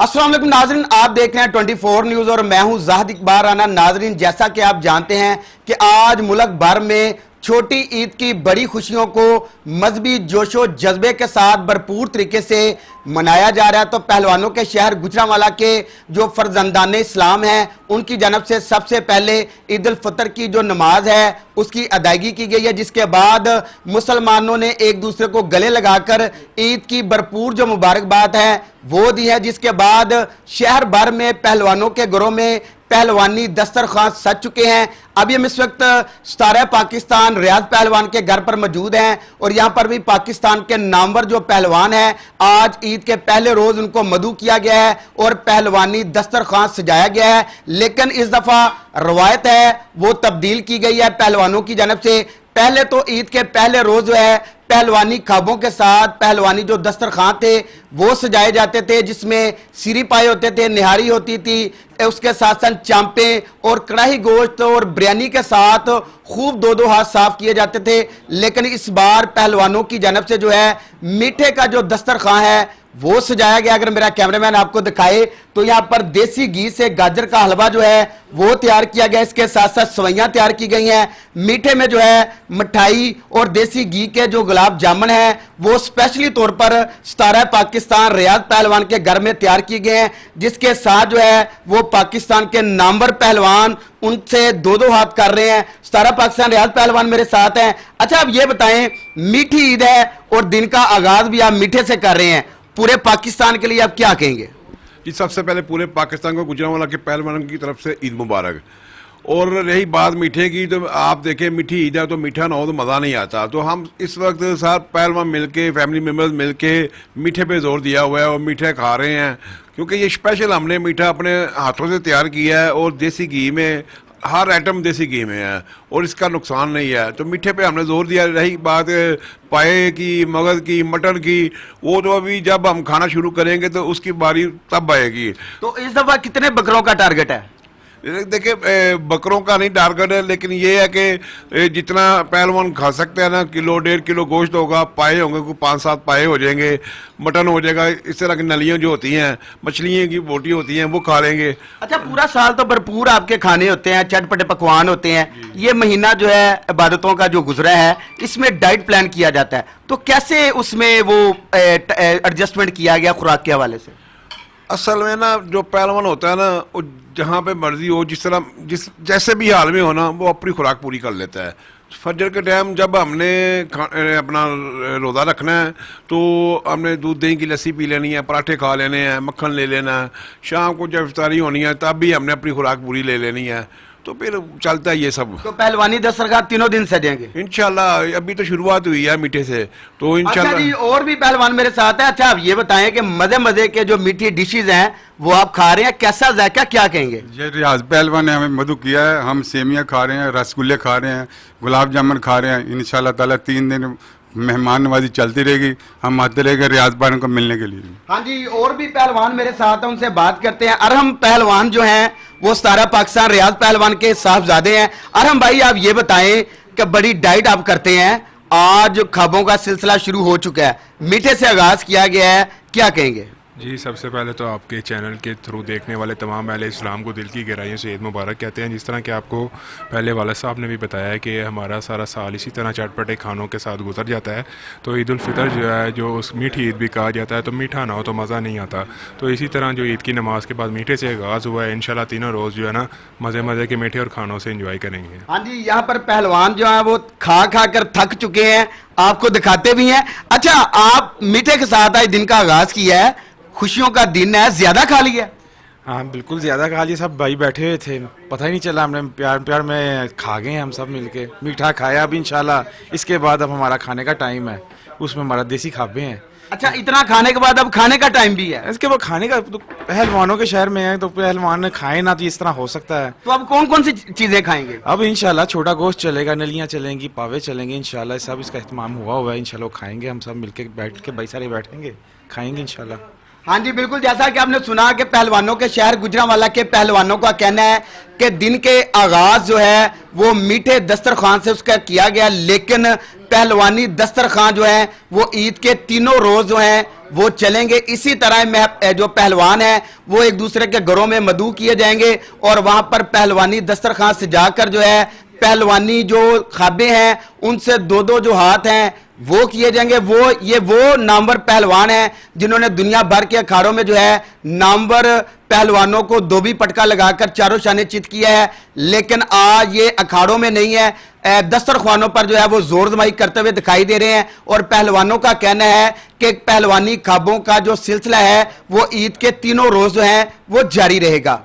अस्सलाम वालेकुम नाजरीन, आप देख रहे हैं 24 न्यूज़ और मैं हूं जाहिद इकबाल राना। नाजरीन, जैसा कि आप जानते हैं कि आज मुल्क भर में छोटी ईद की बड़ी खुशियों को मजहबी जोशो जज्बे के साथ भरपूर तरीके से मनाया जा रहा है। तो पहलवानों के शहर गुजरांवाला के जो फर्जंदान इस्लाम हैं उनकी जानब से सबसे पहले ईद उल फितर की जो नमाज है उसकी अदायगी की गई है, जिसके बाद मुसलमानों ने एक दूसरे को गले लगाकर ईद की भरपूर जो मुबारकबाद है वो दी है। जिसके बाद शहर भर में पहलवानों के घरों में पहलवानी दस्तरखान सज चुके हैं। अभी हम इस वक्त स्टार पाकिस्तान रियाज पहलवान के घर पर मौजूद हैं और यहाँ पर भी पाकिस्तान के नामवर जो पहलवान हैं आज ईद के पहले रोज उनको मदऊ किया गया है और पहलवानी दस्तरखान सजाया गया है। लेकिन इस दफा रवायत है वो तब्दील की गई है पहलवानों की जानब से। पहले तो ईद के पहले रोज जो है पहलवानी खाबों के साथ पहलवानी जो दस्तरखान थे वो सजाए जाते थे, जिसमें सिरी पाए होते थे, निहारी होती थी, उसके साथ साथ चांपे और कढ़ाई गोश्त और बिरयानी के साथ खूब दो हाथ साफ किए जाते थे। लेकिन इस बार पहलवानों की जानब से जो है मीठे का जो दस्तरखान है वो सजाया गया। अगर मेरा कैमरामैन आपको दिखाए तो यहाँ पर देसी घी से गाजर का हलवा जो है वो तैयार किया गया, इसके साथ साथ सवैयां तैयार की गई हैं। मीठे में जो है मिठाई और देसी घी के जो गुलाब जामुन है वो स्पेशली तौर पर स्टार पाकिस्तान रियाज पहलवान के घर में तैयार किए गए हैं, जिसके साथ जो है वो पाकिस्तान के नामवर पहलवान उनसे दो हाथ कर रहे हैं। स्टार पाकिस्तान रियाज पहलवान मेरे साथ हैं। अच्छा, आप ये बताएं, मीठी ईद है और दिन का आगाज भी आप मीठे से कर रहे हैं, पूरे पाकिस्तान के लिए आप क्या कहेंगे? जी, सबसे पहले पूरे पाकिस्तान को गुजरांवाला के पहलवानों की तरफ से ईद मुबारक। और रही बात मीठे की, तो आप देखें मीठी ईद है तो मीठा ना हो तो मज़ा नहीं आता। तो हम इस वक्त साथ पहलवान मिलके, फैमिली मेम्बर्स मिलके मीठे पे जोर दिया हुआ है और मीठे खा रहे हैं, क्योंकि ये स्पेशल हमने मीठा अपने हाथों से तैयार किया है और देसी घी में, हर आइटम देसी घी में है और इसका नुकसान नहीं है। तो मीठे पे हमने जोर दिया। रही बात पाए की, मगज की, मटन की, वो तो अभी जब हम खाना शुरू करेंगे तो उसकी बारी तब आएगी। तो इस दफा कितने बकरों का टारगेट है? देखिए, बकरों का नहीं टारगेट है, लेकिन ये है कि जितना पहलवान खा सकते हैं ना, किलो 1.5 किलो गोश्त होगा, पाए होंगे, कोई 5-7 पाए हो जाएंगे, मटन हो जाएगा, इस तरह की नलियाँ जो होती हैं, मछलियों की बोटी होती हैं, वो खा लेंगे। अच्छा, पूरा साल तो भरपूर आपके खाने होते हैं, चटपटे पकवान होते हैं। ये महीना जो है इबादतों का जो गुजरा है इसमें डाइट प्लान किया जाता है, तो कैसे उसमें वो एडजस्टमेंट किया गया खुराक के हवाले से? असल में ना, जो पहलवान होता है ना, वो जहाँ पे मर्जी हो, जैसे भी हाल में हो ना, वो अपनी खुराक पूरी कर लेता है। फजर के टाइम जब हमने अपना रोज़ा रखना है तो हमने दूध दही की लस्सी पी लेनी है, पराठे खा लेने हैं, मक्खन ले लेना है। शाम को जब इफ्तारी होनी है तब भी हमने अपनी खुराक पूरी ले लेनी है, तो फिर चलता है ये सब। तो पहलवानी दस्तरखान तीनों दिन सजेंगे इंशाल्लाह। अभी तो शुरुआत हुई है मीठे से, तो इंशाल्लाह। अच्छा जी, और भी पहलवान मेरे साथ है। अच्छा, आप ये बताएं कि मजे के जो मीठी डिशेज हैं वो आप खा रहे हैं, कैसा जायका, क्या कहेंगे? ये रियाज पहलवान ने हमें मदऊ किया है, हम सेमियाँ खा रहे हैं, रसगुल्ले खा रहे हैं, गुलाब जामुन खा रहे हैं। इंशाल्लाह ताला 3 दिन मेहमान नवाजी चलती रहेगी, हम आते रहेंगे रियाज पहलवान को मिलने के लिए। हाँ जी, और भी पहलवान मेरे साथ हैं, उनसे बात करते हैं। अरहम पहलवान जो हैं वो स्टार पाकिस्तान रियाज पहलवान के साहबजादे हैं। अरहम भाई, आप ये बताएं कि बड़ी डाइट आप करते हैं, आज खाबों का सिलसिला शुरू हो चुका है, मीठे से आगाज किया गया है, क्या कहेंगे? जी, सबसे पहले तो आपके चैनल के थ्रू देखने वाले तमाम अहले इस्लाम को दिल की गहराइयों से ईद मुबारक कहते हैं। जिस तरह कि आपको पहले वाला साहब ने भी बताया है कि हमारा सारा साल इसी तरह चटपटे खानों के साथ गुजर जाता है, तो ईद उल फितर जो है, जो उस मीठी ईद भी कहा जाता है, तो मीठा ना हो तो मज़ा नहीं आता। तो इसी तरह जो ईद की नमाज के बाद मीठे से आगाज़ हुआ है, इंशाल्लाह तीनों रोज़ जो है ना मज़े के मीठे और खानों से इंजॉय करेंगे। हाँ जी, यहाँ पर पहलवान जो है वो खा कर थक चुके हैं, आपको दिखाते भी हैं। अच्छा, आप मीठे के साथ आज दिन का आगाज़ किया है, खुशियों का दिन है, ज्यादा खा लिया? हाँ बिल्कुल, ज्यादा खा लिया। सब भाई बैठे हुए थे, पता ही नहीं चला, हमने प्यार में खा गए हम सब मिलके, मीठा खाया। अब इंशाल्लाह इसके बाद अब हमारा खाने का टाइम है, उसमें हमारा देसी खाबे हैं। अच्छा, इतना खाने के बाद अब खाने का टाइम भी है? इसके बाद खाने का तो पहलवानों के शहर में है, तो पहलवान खाए ना, तो इस तरह हो सकता है। तो अब कौन सी चीजें खाएंगे? अब इंशाल्लाह छोटा गोश्त चलेगा, नलियाँ चलेंगी, पावे चलेंगे, इंशाल्लाह सब इसका इस्तेमाल हुआ है। इंशाल्लाह खाएंगे, हम सब मिलके बैठ के भाई सारे बैठेंगे, खाएंगे इंशाल्लाह। हाँ जी बिल्कुल, जैसा कि आपने सुना कि पहलवानों के शहर गुजरांवाला के पहलवानों का कहना है कि दिन के आगाज जो है वो मीठे दस्तरखान से उसका किया गया, लेकिन पहलवानी दस्तरखान जो है वो ईद के तीनों रोज जो है वो चलेंगे। इसी तरह जो पहलवान है वो एक दूसरे के घरों में मदऊ किए जाएंगे और वहां पर पहलवानी दस्तरखान सजाकर जो है पहलवानी जो खाबे हैं उनसे दो दो जो हाथ हैं वो किए जाएंगे। वो नामवर पहलवान हैं जिन्होंने दुनिया भर के अखाड़ों में जो है नामवर पहलवानों को धोबी पटका लगाकर चारों शाने चित किया है, लेकिन आज ये अखाड़ों में नहीं है, दस्तरखानों पर जो है वो जोर जमाई करते हुए दिखाई दे रहे हैं। और पहलवानों का कहना है कि पहलवानी खाबों का जो सिलसिला है वो ईद के तीनों रोज जो है वो जारी रहेगा।